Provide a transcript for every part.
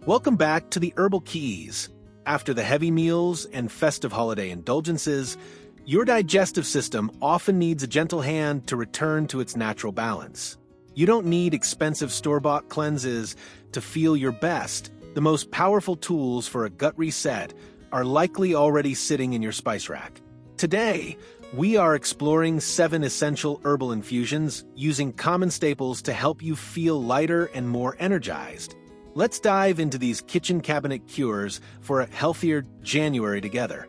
Welcome back to the Herbal Keys. After the heavy meals and festive holiday indulgences, your digestive system often needs a gentle hand to return to its natural balance. You don't need expensive store-bought cleanses to feel your best. The most powerful tools for a gut reset are likely already sitting in your spice rack. Today, we are exploring 7 essential herbal infusions using common staples to help you feel lighter and more energized. Let's dive into these kitchen cabinet cures for a healthier January together.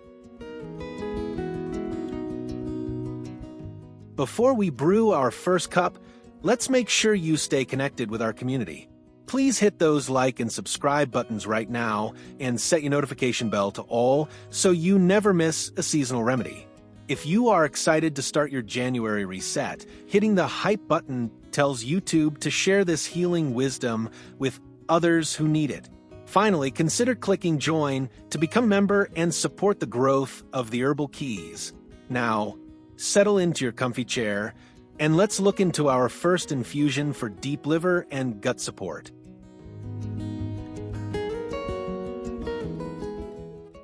Before we brew our first cup, let's make sure you stay connected with our community. Please hit those like and subscribe buttons right now and set your notification bell to all so you never miss a seasonal remedy. If you are excited to start your January reset, hitting the hype button tells YouTube to share this healing wisdom with others who need it. Finally, consider clicking join to become a member and support the growth of the Herbal Keys. Now, settle into your comfy chair and let's look into our first infusion for deep liver and gut support.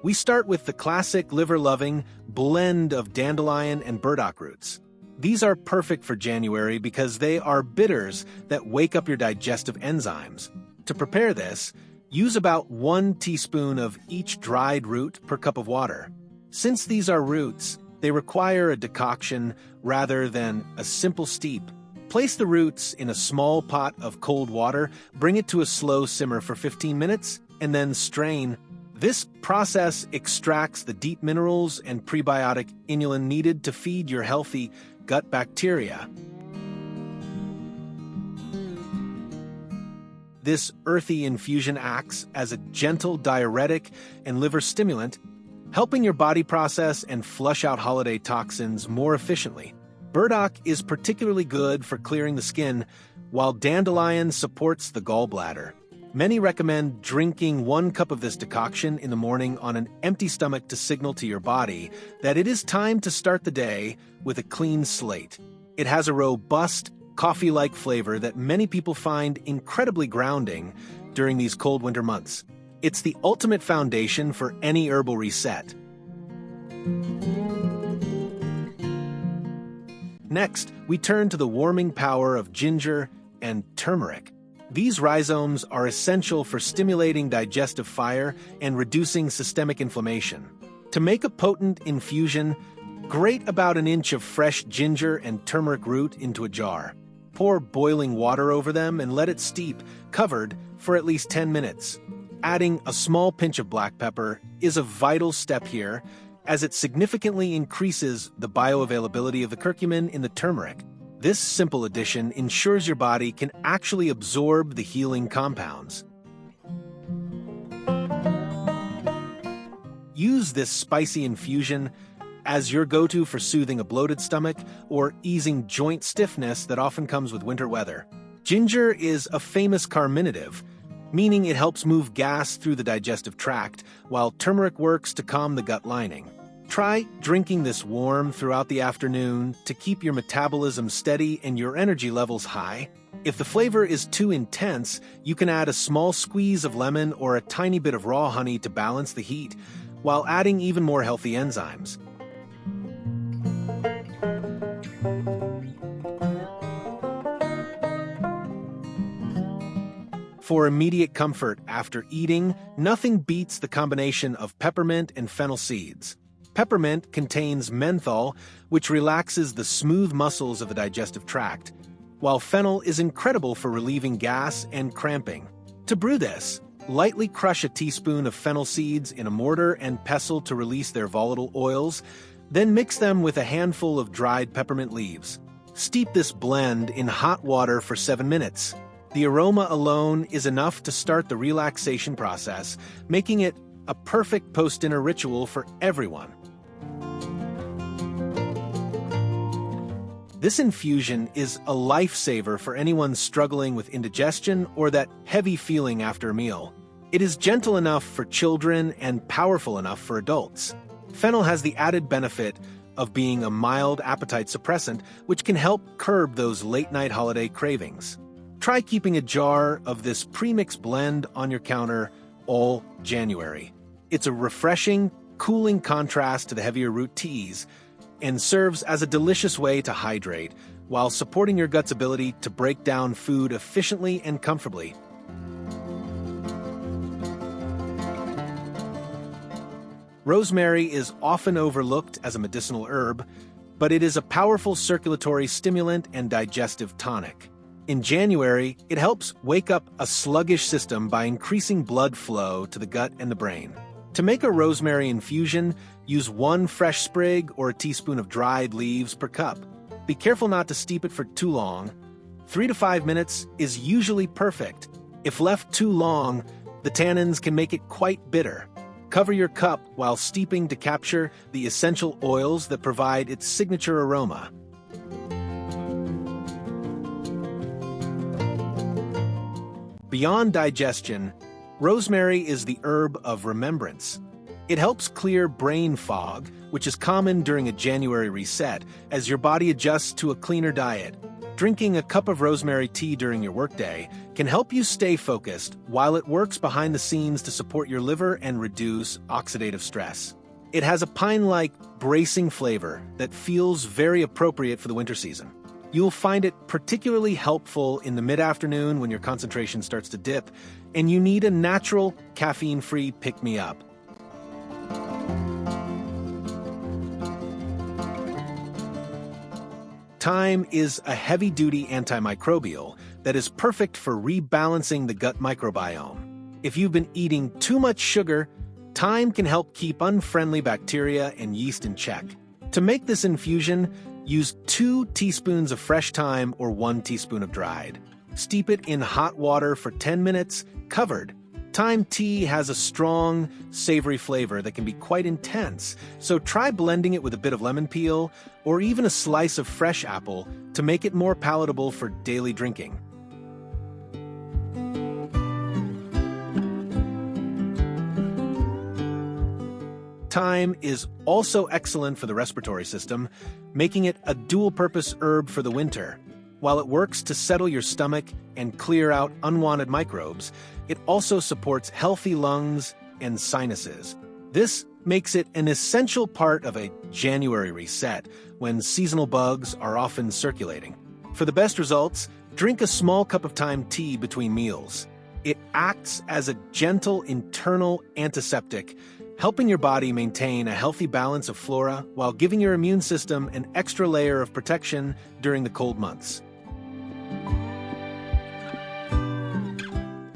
We start with the classic liver-loving blend of dandelion and burdock roots. These are perfect for January because they are bitters that wake up your digestive enzymes. To prepare this, use about 1 teaspoon of each dried root per cup of water. Since these are roots, they require a decoction rather than a simple steep. Place the roots in a small pot of cold water, bring it to a slow simmer for 15 minutes, and then strain. This process extracts the deep minerals and prebiotic inulin needed to feed your healthy gut bacteria. This earthy infusion acts as a gentle diuretic and liver stimulant, helping your body process and flush out holiday toxins more efficiently. Burdock is particularly good for clearing the skin, while dandelion supports the gallbladder. Many recommend drinking 1 cup of this decoction in the morning on an empty stomach to signal to your body that it is time to start the day with a clean slate. It has a robust, coffee-like flavor that many people find incredibly grounding during these cold winter months. It's the ultimate foundation for any herbal reset. Next, we turn to the warming power of ginger and turmeric. These rhizomes are essential for stimulating digestive fire and reducing systemic inflammation. To make a potent infusion, grate about 1 inch of fresh ginger and turmeric root into a jar. Pour boiling water over them and let it steep, covered, for at least 10 minutes. Adding a small pinch of black pepper is a vital step here, as it significantly increases the bioavailability of the curcumin in the turmeric. This simple addition ensures your body can actually absorb the healing compounds. Use this spicy infusion as your go-to for soothing a bloated stomach or easing joint stiffness that often comes with winter weather. Ginger is a famous carminative, meaning it helps move gas through the digestive tract, while turmeric works to calm the gut lining. Try drinking this warm throughout the afternoon to keep your metabolism steady and your energy levels high. If the flavor is too intense, you can add a small squeeze of lemon or a tiny bit of raw honey to balance the heat, while adding even more healthy enzymes. For immediate comfort after eating, nothing beats the combination of peppermint and fennel seeds. Peppermint contains menthol, which relaxes the smooth muscles of the digestive tract, while fennel is incredible for relieving gas and cramping. To brew this, lightly crush a teaspoon of fennel seeds in a mortar and pestle to release their volatile oils, then mix them with a handful of dried peppermint leaves. Steep this blend in hot water for 7 minutes. The aroma alone is enough to start the relaxation process, making it a perfect post-dinner ritual for everyone. This infusion is a lifesaver for anyone struggling with indigestion or that heavy feeling after a meal. It is gentle enough for children and powerful enough for adults. Fennel has the added benefit of being a mild appetite suppressant, which can help curb those late-night holiday cravings. Try keeping a jar of this pre-mixed blend on your counter all January. It's a refreshing, cooling contrast to the heavier root teas and serves as a delicious way to hydrate while supporting your gut's ability to break down food efficiently and comfortably. Rosemary is often overlooked as a medicinal herb, but it is a powerful circulatory stimulant and digestive tonic. In January, it helps wake up a sluggish system by increasing blood flow to the gut and the brain. To make a rosemary infusion, use 1 fresh sprig or a teaspoon of dried leaves per cup. Be careful not to steep it for too long. 3 to 5 minutes is usually perfect. If left too long, the tannins can make it quite bitter. Cover your cup while steeping to capture the essential oils that provide its signature aroma. Beyond digestion, rosemary is the herb of remembrance. It helps clear brain fog, which is common during a January reset, as your body adjusts to a cleaner diet. Drinking a cup of rosemary tea during your workday can help you stay focused while it works behind the scenes to support your liver and reduce oxidative stress. It has a pine-like, bracing flavor that feels very appropriate for the winter season. You'll find it particularly helpful in the mid-afternoon when your concentration starts to dip and you need a natural, caffeine-free pick-me-up. Thyme is a heavy-duty antimicrobial that is perfect for rebalancing the gut microbiome. If you've been eating too much sugar, thyme can help keep unfriendly bacteria and yeast in check. To make this infusion, use 2 teaspoons of fresh thyme or 1 teaspoon of dried. Steep it in hot water for 10 minutes, covered. Thyme tea has a strong, savory flavor that can be quite intense, so try blending it with a bit of lemon peel or even a slice of fresh apple to make it more palatable for daily drinking. Thyme is also excellent for the respiratory system, making it a dual-purpose herb for the winter. While it works to settle your stomach and clear out unwanted microbes, it also supports healthy lungs and sinuses. This makes it an essential part of a January reset when seasonal bugs are often circulating. For the best results, drink a small cup of thyme tea between meals. It acts as a gentle internal antiseptic, helping your body maintain a healthy balance of flora while giving your immune system an extra layer of protection during the cold months.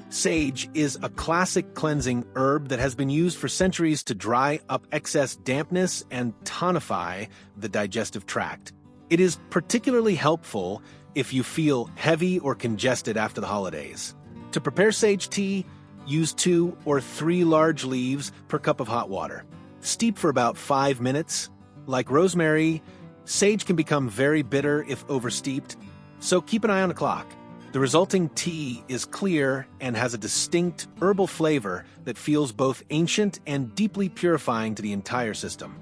Sage is a classic cleansing herb that has been used for centuries to dry up excess dampness and tonify the digestive tract. It is particularly helpful if you feel heavy or congested after the holidays. To prepare sage tea, use 2 or 3 large leaves per cup of hot water. Steep for about 5 minutes. Like rosemary, sage can become very bitter if oversteeped, so keep an eye on the clock. The resulting tea is clear and has a distinct herbal flavor that feels both ancient and deeply purifying to the entire system.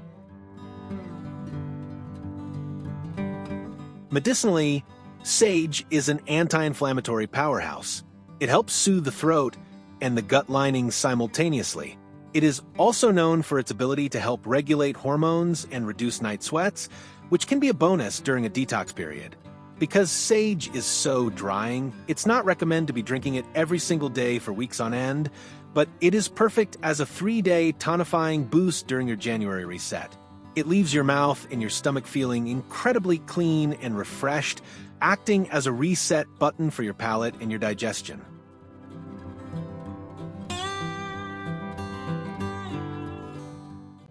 Medicinally, sage is an anti-inflammatory powerhouse. It helps soothe the throat and the gut lining simultaneously. It is also known for its ability to help regulate hormones and reduce night sweats, which can be a bonus during a detox period. Because sage is so drying, it's not recommended to be drinking it every single day for weeks on end, but it is perfect as a 3-day tonifying boost during your January reset. It leaves your mouth and your stomach feeling incredibly clean and refreshed, acting as a reset button for your palate and your digestion.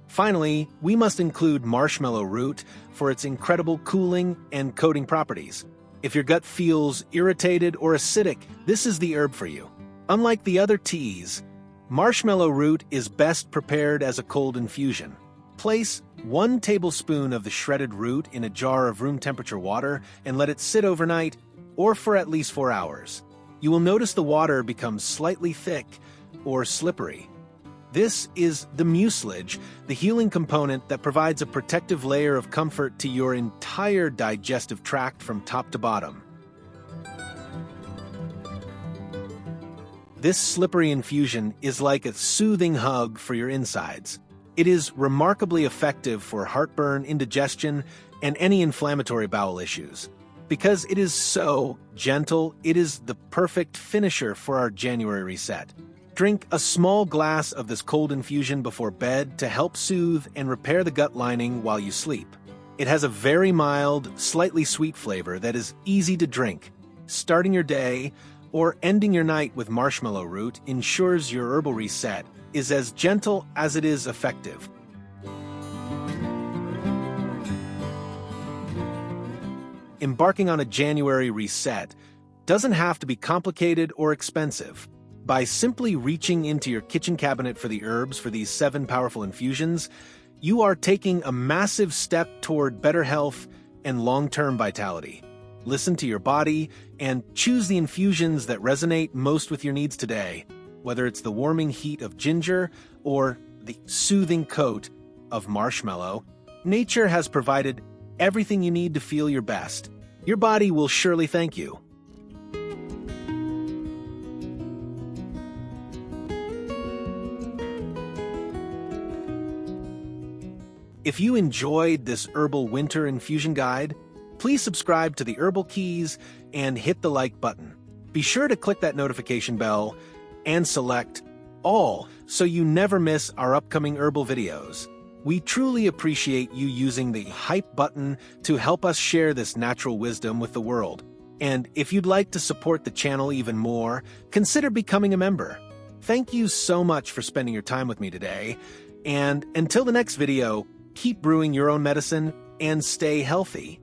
Finally, we must include marshmallow root for its incredible cooling and coating properties. If your gut feels irritated or acidic, this is the herb for you. Unlike the other teas, marshmallow root is best prepared as a cold infusion. Place 1 tablespoon of the shredded root in a jar of room temperature water and let it sit overnight or for at least 4 hours. You will notice the water becomes slightly thick or slippery. This is the mucilage, the healing component that provides a protective layer of comfort to your entire digestive tract from top to bottom. This slippery infusion is like a soothing hug for your insides. It is remarkably effective for heartburn, indigestion, and any inflammatory bowel issues. Because it is so gentle, it is the perfect finisher for our January reset. Drink a small glass of this cold infusion before bed to help soothe and repair the gut lining while you sleep. It has a very mild, slightly sweet flavor that is easy to drink. Starting your day or ending your night with marshmallow root ensures your herbal reset is as gentle as it is effective. Embarking on a January reset doesn't have to be complicated or expensive. By simply reaching into your kitchen cabinet for the herbs for these 7 powerful infusions, you are taking a massive step toward better health and long-term vitality. Listen to your body and choose the infusions that resonate most with your needs today, whether it's the warming heat of ginger or the soothing coat of marshmallow. Nature has provided everything you need to feel your best. Your body will surely thank you. If you enjoyed this herbal winter infusion guide, please subscribe to the Herbal Keys and hit the like button. Be sure to click that notification bell and select all so you never miss our upcoming herbal videos. We truly appreciate you using the hype button to help us share this natural wisdom with the world. And if you'd like to support the channel even more, consider becoming a member. Thank you so much for spending your time with me today. And until the next video, keep brewing your own medicine and stay healthy.